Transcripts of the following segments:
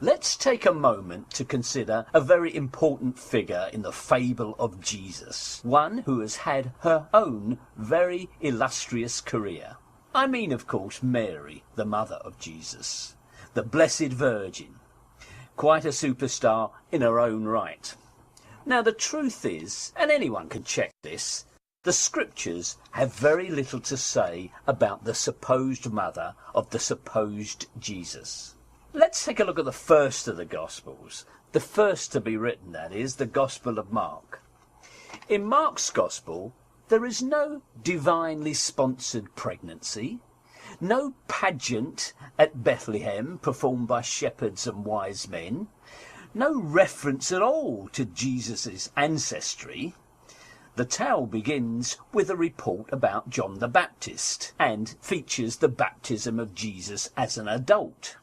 Let's take a moment to consider a very important figure in the fable of Jesus, one who has had her own very illustrious career. I mean, of course, Mary, the mother of Jesus, the Blessed Virgin, quite a superstar in her own right. Now, the truth is, and anyone can check this, the scriptures have very little to say about the supposed mother of the supposed Jesus. Let's take a look at the first of the Gospels, the first to be written, that is, the Gospel of Mark. In Mark's Gospel, there is no divinely sponsored pregnancy, no pageant at Bethlehem performed by shepherds and wise men, no reference at all to Jesus' ancestry. The tale begins with a report about John the Baptist and features the baptism of Jesus as an adult.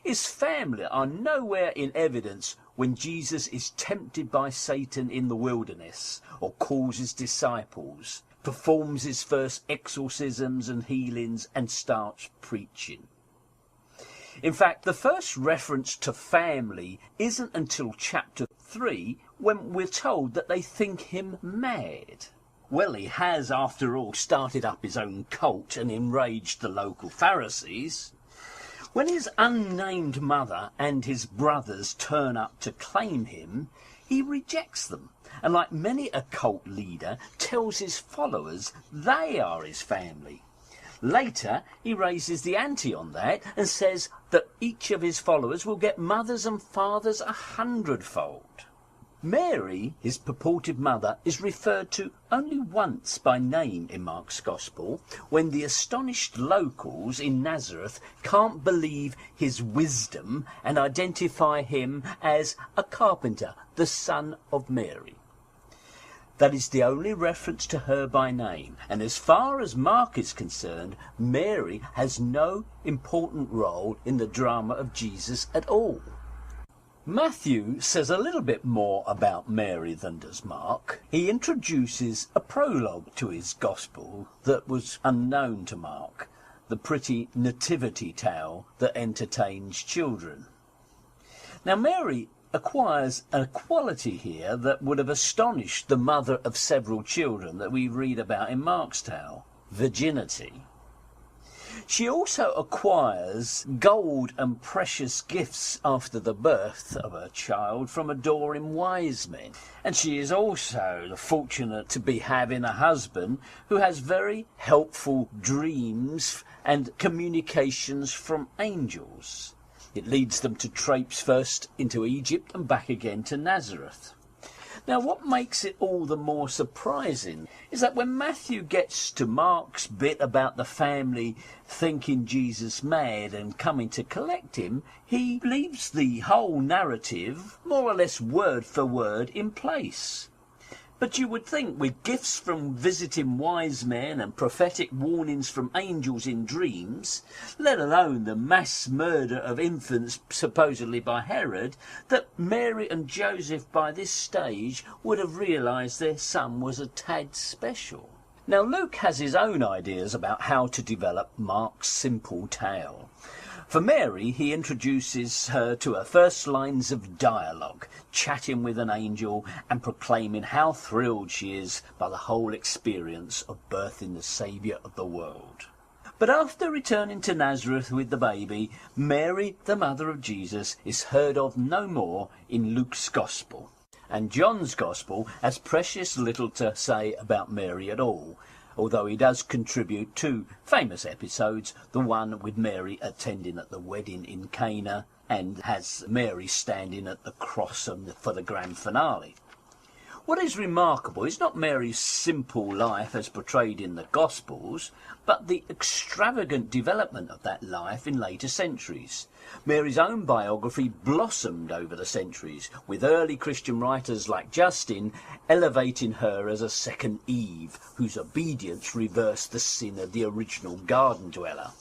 His family are nowhere in evidence when Jesus is tempted by Satan in the wilderness, or calls his disciples, performs his first exorcisms and healings, and starts preaching. In fact, the first reference to family isn't until chapter 3, when we're told that they think him mad. Well, he has, after all, started up his own cult and enraged the local Pharisees. When his unnamed mother and his brothers turn up to claim him, he rejects them, and like many a cult leader, tells his followers they are his family. Later, he raises the ante on that and says that each of his followers will get mothers and fathers 100-fold. Mary, his purported mother, is referred to only once by name in Mark's Gospel, when the astonished locals in Nazareth can't believe his wisdom and identify him as a carpenter, the son of Mary. That is the only reference to her by name, and as far as Mark is concerned, Mary has no important role in the drama of Jesus at all. Matthew says a little bit more about Mary than does Mark. He introduces a prologue to his gospel that was unknown to Mark, the pretty nativity tale that entertains children. Now, Mary acquires a quality here that would have astonished the mother of several children that we read about in Mark's tale: virginity. She also acquires gold and precious gifts after the birth of her child from adoring wise men. And she is also fortunate to be having a husband who has very helpful dreams and communications from angels. It leads them to traipse first into Egypt and back again to Nazareth. Now, what makes it all the more surprising is that when Matthew gets to Mark's bit about the family thinking Jesus mad and coming to collect him, he leaves the whole narrative, more or less word for word, in place. But you would think, with gifts from visiting wise men and prophetic warnings from angels in dreams, let alone the mass murder of infants supposedly by Herod, that Mary and Joseph by this stage would have realised their son was a tad special. Now, Luke has his own ideas about how to develop Mark's simple tale. For Mary, he introduces her to her first lines of dialogue, chatting with an angel and proclaiming how thrilled she is by the whole experience of birthing the Saviour of the world. But after returning to Nazareth with the baby, Mary, the mother of Jesus, is heard of no more in Luke's Gospel. And John's Gospel has precious little to say about Mary at all, although he does contribute two famous episodes, the one with Mary attending at the wedding in Cana, and has Mary standing at the cross for the grand finale. What is remarkable is not Mary's simple life as portrayed in the Gospels, but the extravagant development of that life in later centuries. Mary's own biography blossomed over the centuries, with early Christian writers like Justin elevating her as a second Eve, whose obedience reversed the sin of the original garden dweller.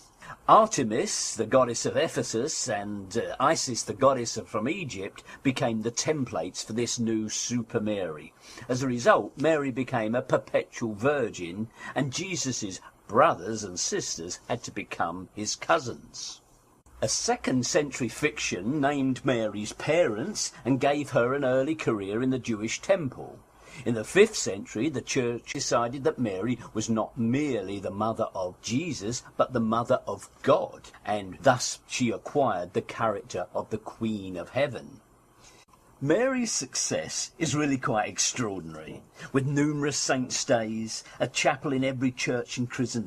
Artemis, the goddess of Ephesus, and Isis, the goddess from Egypt, became the templates for this new Super Mary. As a result, Mary became a perpetual virgin, and Jesus' brothers and sisters had to become his cousins. A 2nd century fiction named Mary's parents and gave her an early career in the Jewish temple. In the 5th century, the church decided that Mary was not merely the mother of Jesus, but the mother of God, and thus she acquired the character of the Queen of Heaven. Mary's success is really quite extraordinary, with numerous saints' days, a chapel in every church in Christendom,